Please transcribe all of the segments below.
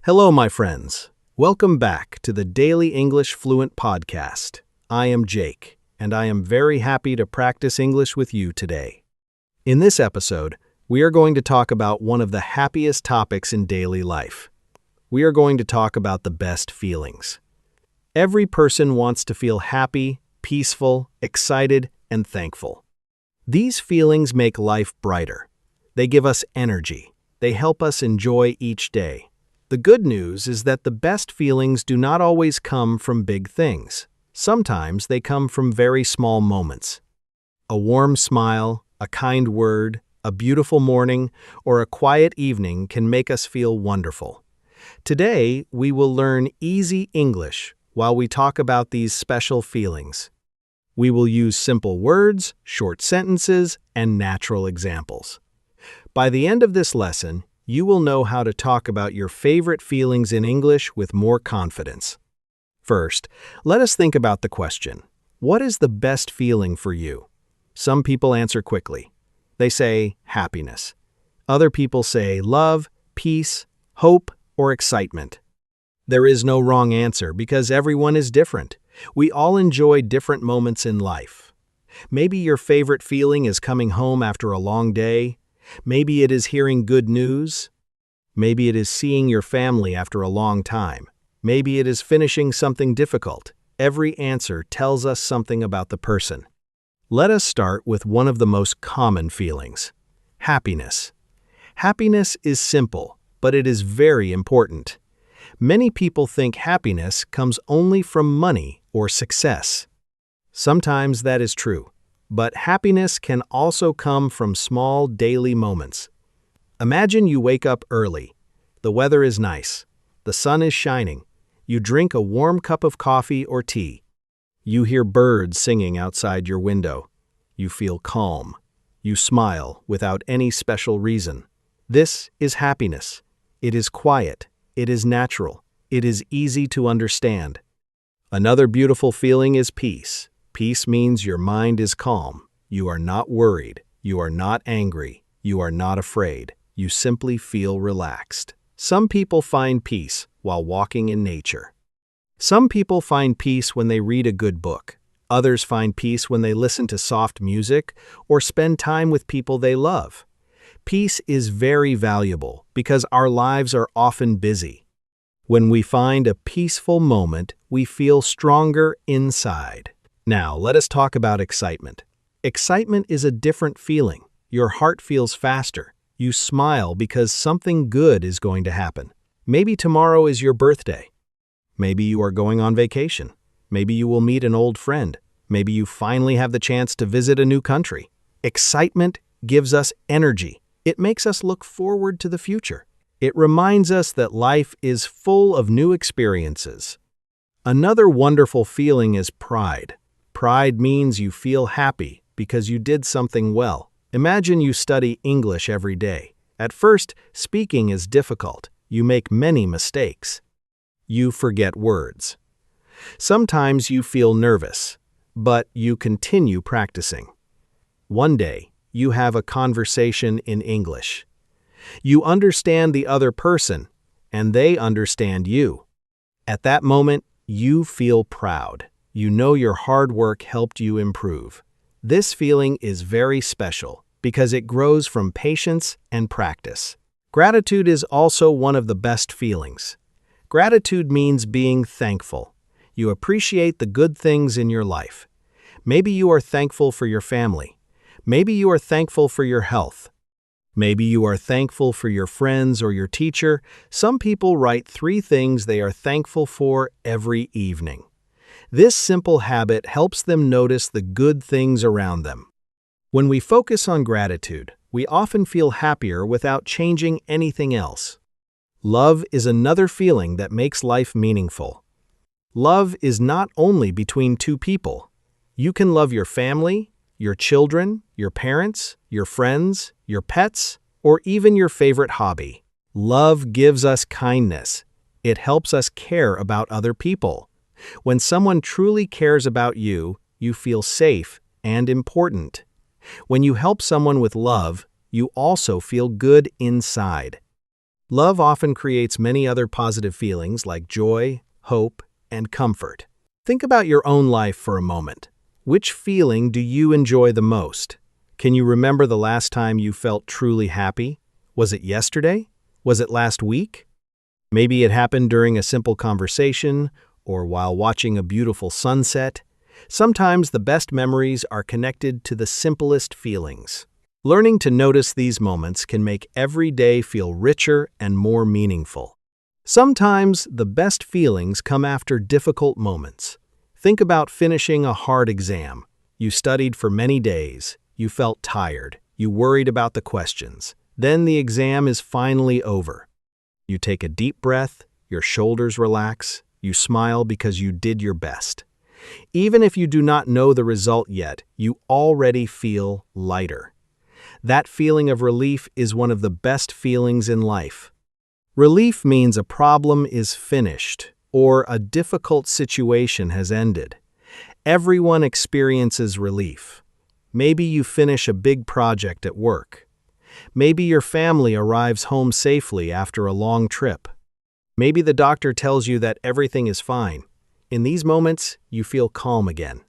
Hello, my friends. Welcome back to the Daily English Fluent Podcast. I am Jake, and I am very happy to practice English with you today. In this episode, we are going to talk about one of the happiest topics in daily life. We are going to talk about the best feelings. Every person wants to feel happy, peaceful, excited, and thankful. These feelings make life brighter. They give us energy. They help us enjoy each day. The good news is that the best feelings do not always come from big things. Sometimes they come from very small moments. A warm smile, a kind word, a beautiful morning, or a quiet evening can make us feel wonderful. Today, we will learn easy English while we talk about these special feelings. We will use simple words, short sentences, and natural examples. By the end of this lesson, you will know how to talk about your favorite feelings in English with more confidence. First, let us think about the question, what is the best feeling for you? Some people answer quickly. They say happiness. Other people say love, peace, hope, or excitement. There is no wrong answer because everyone is different. We all enjoy different moments in life. Maybe your favorite feeling is coming home after a long day. Maybe it is hearing good news. Maybe it is seeing your family after a long time. Maybe it is finishing something difficult. Every answer tells us something about the person. Let us start with one of the most common feelings, happiness. Happiness is simple, but it is very important. Many people think happiness comes only from money or success. Sometimes that is true. But happiness can also come from small daily moments. Imagine you wake up early. The weather is nice. The sun is shining. You drink a warm cup of coffee or tea. You hear birds singing outside your window. You feel calm. You smile without any special reason. This is happiness. It is quiet. It is natural. It is easy to understand. Another beautiful feeling is peace. Peace means your mind is calm. You are not worried. You are not angry. You are not afraid. You simply feel relaxed. Some people find peace while walking in nature. Some people find peace when they read a good book. Others find peace when they listen to soft music or spend time with people they love. Peace is very valuable because our lives are often busy. When we find a peaceful moment, we feel stronger inside. Now, let us talk about excitement. Excitement is a different feeling. Your heart feels faster. You smile because something good is going to happen. Maybe tomorrow is your birthday. Maybe you are going on vacation. Maybe you will meet an old friend. Maybe you finally have the chance to visit a new country. Excitement gives us energy. It makes us look forward to the future. It reminds us that life is full of new experiences. Another wonderful feeling is pride. Pride means you feel happy because you did something well. Imagine you study English every day. At first, speaking is difficult. You make many mistakes. You forget words. Sometimes you feel nervous, but you continue practicing. One day, you have a conversation in English. You understand the other person, and they understand you. At that moment, you feel proud. You know your hard work helped you improve. This feeling is very special because it grows from patience and practice. Gratitude is also one of the best feelings. Gratitude means being thankful. You appreciate the good things in your life. Maybe you are thankful for your family. Maybe you are thankful for your health. Maybe you are thankful for your friends or your teacher. Some people write 3 things they are thankful for every evening. This simple habit helps them notice the good things around them. When we focus on gratitude, we often feel happier without changing anything else. Love is another feeling that makes life meaningful. Love is not only between 2 people. You can love your family, your children, your parents, your friends, your pets, or even your favorite hobby. Love gives us kindness. It helps us care about other people. When someone truly cares about you, you feel safe and important. When you help someone with love, you also feel good inside. Love often creates many other positive feelings like joy, hope, and comfort. Think about your own life for a moment. Which feeling do you enjoy the most? Can you remember the last time you felt truly happy? Was it yesterday? Was it last week? Maybe it happened during a simple conversation or while watching a beautiful sunset. Sometimes the best memories are connected to the simplest feelings. Learning to notice these moments can make every day feel richer and more meaningful. Sometimes the best feelings come after difficult moments. Think about finishing a hard exam. You studied for many days. You felt tired. You worried about the questions. Then the exam is finally over. You take a deep breath, your shoulders relax, you smile because you did your best. Even if you do not know the result yet, you already feel lighter. That feeling of relief is one of the best feelings in life. Relief means a problem is finished or a difficult situation has ended. Everyone experiences relief. Maybe you finish a big project at work. Maybe your family arrives home safely after a long trip. Maybe the doctor tells you that everything is fine. In these moments, you feel calm again.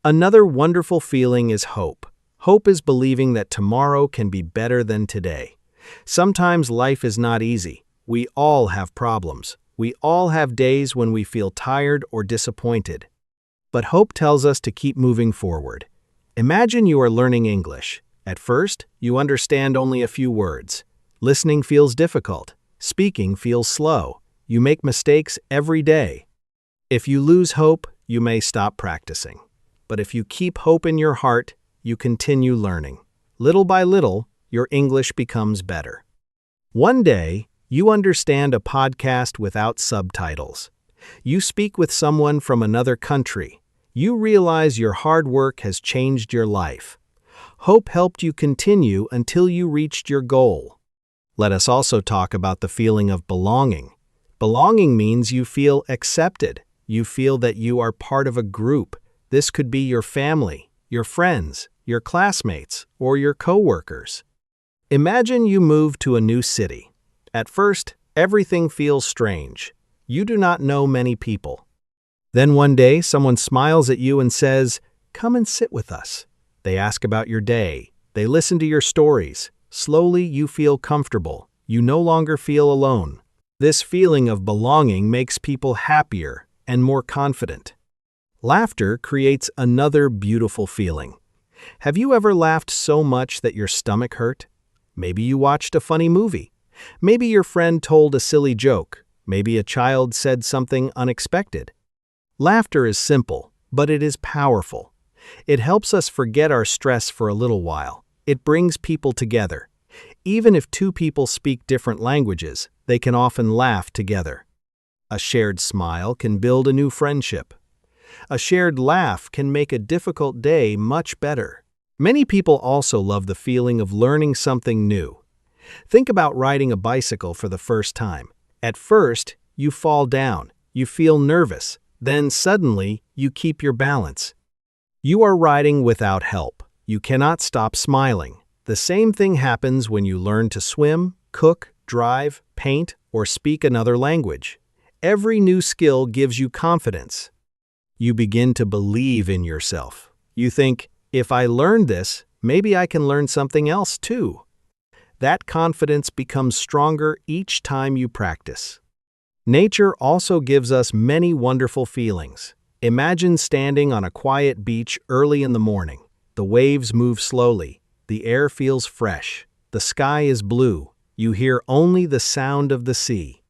Another wonderful feeling is hope. Hope is believing that tomorrow can be better than today. Sometimes life is not easy. We all have problems. We all have days when we feel tired or disappointed. But hope tells us to keep moving forward. Imagine you are learning English. At first, you understand only a few words. Listening feels difficult. Speaking feels slow. You make mistakes every day. If you lose hope, you may stop practicing. But if you keep hope in your heart, you continue learning. Little by little, your English becomes better. One day, you understand a podcast without subtitles. You speak with someone from another country. You realize your hard work has changed your life. Hope helped you continue until you reached your goal. Let us also talk about the feeling of belonging. Belonging means you feel accepted. You feel that you are part of a group. This could be your family, your friends, your classmates, or your coworkers. Imagine you move to a new city. At first, everything feels strange. You do not know many people. Then one day, someone smiles at you and says, "Come and sit with us." They ask about your day. They listen to your stories. Slowly, you feel comfortable. You no longer feel alone. This feeling of belonging makes people happier and more confident. Laughter creates another beautiful feeling. Have you ever laughed so much that your stomach hurt? Maybe you watched a funny movie. Maybe your friend told a silly joke. Maybe a child said something unexpected. Laughter is simple, but it is powerful. It helps us forget our stress for a little while. It brings people together. Even if two people speak different languages, they can often laugh together. A shared smile can build a new friendship. A shared laugh can make a difficult day much better. Many people also love the feeling of learning something new. Think about riding a bicycle for the first time. At first, you fall down, you feel nervous, then suddenly you keep your balance. You are riding without help. You cannot stop smiling. The same thing happens when you learn to swim, cook, drive, paint, or speak another language. Every new skill gives you confidence. You begin to believe in yourself. You think, if I learned this, maybe I can learn something else too. That confidence becomes stronger each time you practice. Nature also gives us many wonderful feelings. Imagine standing on a quiet beach early in the morning. The waves move slowly. The air feels fresh. The sky is blue. You hear only the sound of the sea.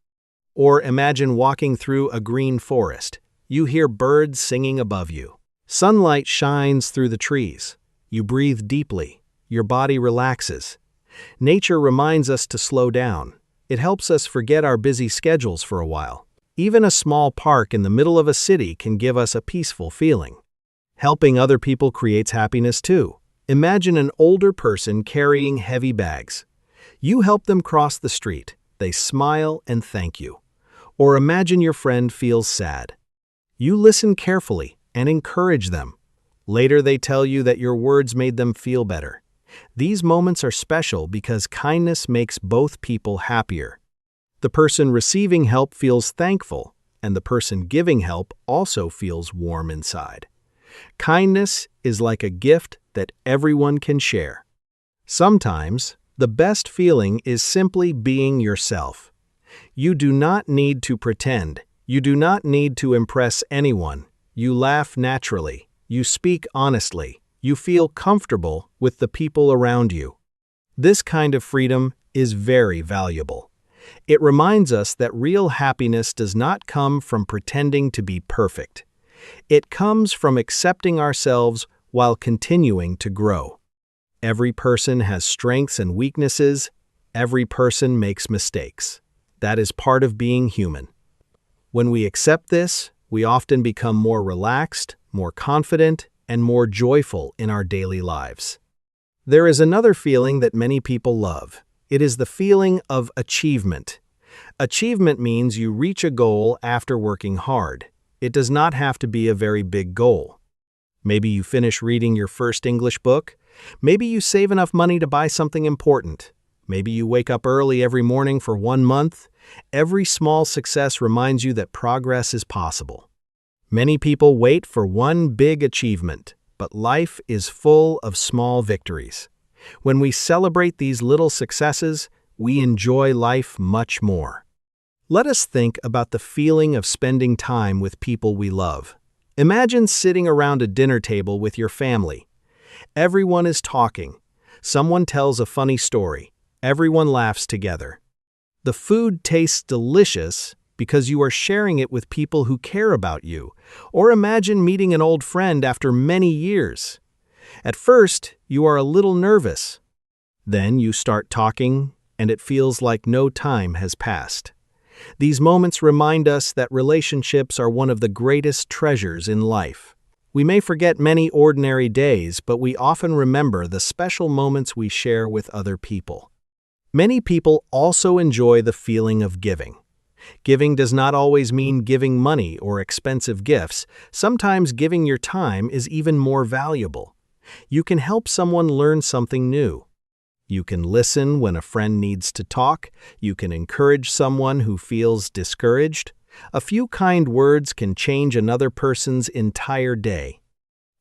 Or imagine walking through a green forest. You hear birds singing above you. Sunlight shines through the trees. You breathe deeply. Your body relaxes. Nature reminds us to slow down. It helps us forget our busy schedules for a while. Even a small park in the middle of a city can give us a peaceful feeling. Helping other people creates happiness too. Imagine an older person carrying heavy bags. You help them cross the street. They smile and thank you. Or imagine your friend feels sad. You listen carefully and encourage them. Later they tell you that your words made them feel better. These moments are special because kindness makes both people happier. The person receiving help feels thankful, and the person giving help also feels warm inside. Kindness is like a gift that everyone can share. Sometimes, the best feeling is simply being yourself. You do not need to pretend. You do not need to impress anyone. You laugh naturally. You speak honestly. You feel comfortable with the people around you. This kind of freedom is very valuable. It reminds us that real happiness does not come from pretending to be perfect. It comes from accepting ourselves while continuing to grow. Every person has strengths and weaknesses. Every person makes mistakes. That is part of being human. When we accept this, we often become more relaxed, more confident, and more joyful in our daily lives. There is another feeling that many people love. It is the feeling of achievement. Achievement means you reach a goal after working hard. It does not have to be a very big goal. Maybe you finish reading your first English book. Maybe you save enough money to buy something important. Maybe you wake up early every morning for 1 month. Every small success reminds you that progress is possible. Many people wait for one big achievement, but life is full of small victories. When we celebrate these little successes, we enjoy life much more. Let us think about the feeling of spending time with people we love. Imagine sitting around a dinner table with your family. Everyone is talking. Someone tells a funny story. Everyone laughs together. The food tastes delicious because you are sharing it with people who care about you. Or imagine meeting an old friend after many years. At first, you are a little nervous. Then you start talking, and it feels like no time has passed. These moments remind us that relationships are one of the greatest treasures in life. We may forget many ordinary days, but we often remember the special moments we share with other people. Many people also enjoy the feeling of giving. Giving does not always mean giving money or expensive gifts. Sometimes giving your time is even more valuable. You can help someone learn something new. You can listen when a friend needs to talk. You can encourage someone who feels discouraged. A few kind words can change another person's entire day.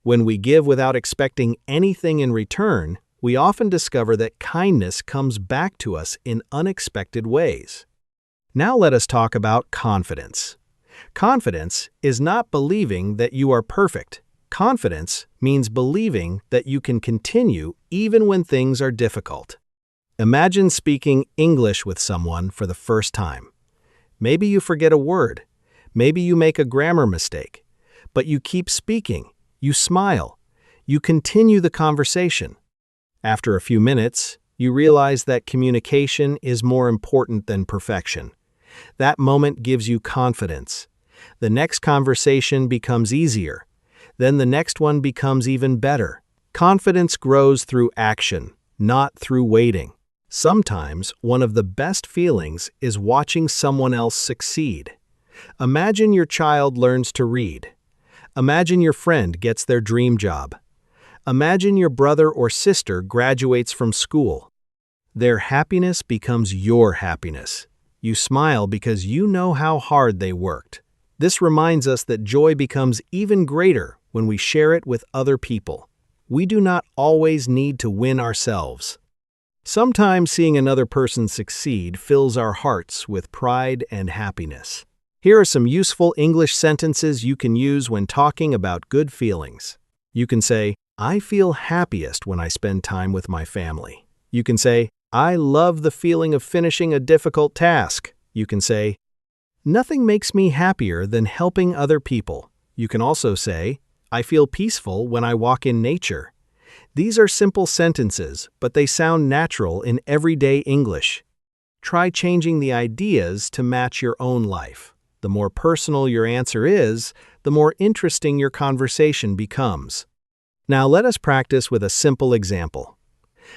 When we give without expecting anything in return, we often discover that kindness comes back to us in unexpected ways. Now let us talk about confidence. Confidence is not believing that you are perfect. Confidence means believing that you can continue even when things are difficult. Imagine speaking English with someone for the first time. Maybe you forget a word. Maybe you make a grammar mistake. But you keep speaking. You smile. You continue the conversation. After a few minutes, you realize that communication is more important than perfection. That moment gives you confidence. The next conversation becomes easier. Then the next one becomes even better. Confidence grows through action, not through waiting. Sometimes one of the best feelings is watching someone else succeed. Imagine your child learns to read. Imagine your friend gets their dream job. Imagine your brother or sister graduates from school. Their happiness becomes your happiness. You smile because you know how hard they worked. This reminds us that joy becomes even greater when we share it with other people. We do not always need to win ourselves. Sometimes seeing another person succeed fills our hearts with pride and happiness. Here are some useful English sentences you can use when talking about good feelings. You can say, "I feel happiest when I spend time with my family." You can say, "I love the feeling of finishing a difficult task." You can say, "Nothing makes me happier than helping other people." You can also say, "I feel peaceful when I walk in nature." These are simple sentences, but they sound natural in everyday English. Try changing the ideas to match your own life. The more personal your answer is, the more interesting your conversation becomes. Now let us practice with a simple example.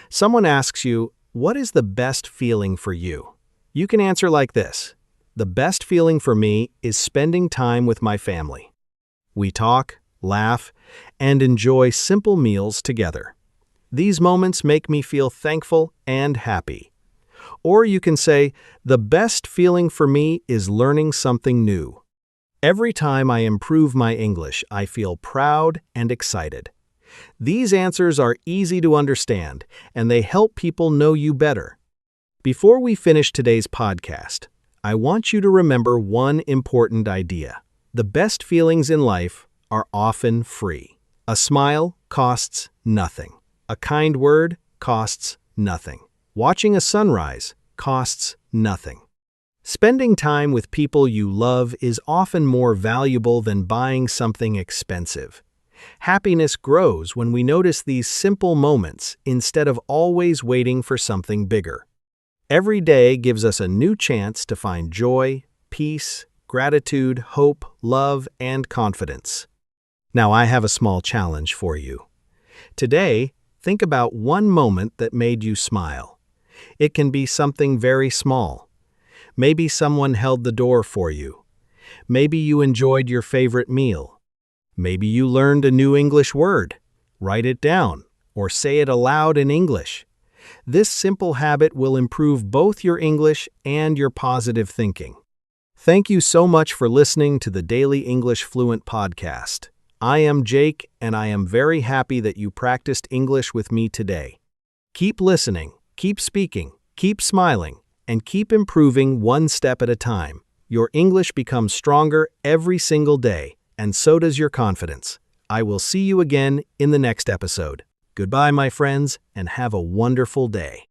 Someone asks you, "What is the best feeling for you?" You can answer like this: "The best feeling for me is spending time with my family. We talk, laugh, and enjoy simple meals together. These moments make me feel thankful and happy." Or you can say, the best feeling for me is learning something new. Every time I improve my English, I feel proud and excited. These answers are easy to understand, and they help people know you better. Before we finish today's podcast, I want you to remember one important idea. The best feelings in life are often free. A smile costs nothing. A kind word costs nothing. Watching a sunrise costs nothing. Spending time with people you love is often more valuable than buying something expensive. Happiness grows when we notice these simple moments instead of always waiting for something bigger. Every day gives us a new chance to find joy, peace, gratitude, hope, love, and confidence. Now I have a small challenge for you. Today, think about one moment that made you smile. It can be something very small. Maybe someone held the door for you. Maybe you enjoyed your favorite meal. Maybe you learned a new English word. Write it down or say it aloud in English. This simple habit will improve both your English and your positive thinking. Thank you so much for listening to the Daily English Fluent Podcast. I am Jake, and I am very happy that you practiced English with me today. Keep listening, keep speaking, keep smiling, and keep improving one step at a time. Your English becomes stronger every single day, and so does your confidence. I will see you again in the next episode. Goodbye, my friends, and have a wonderful day.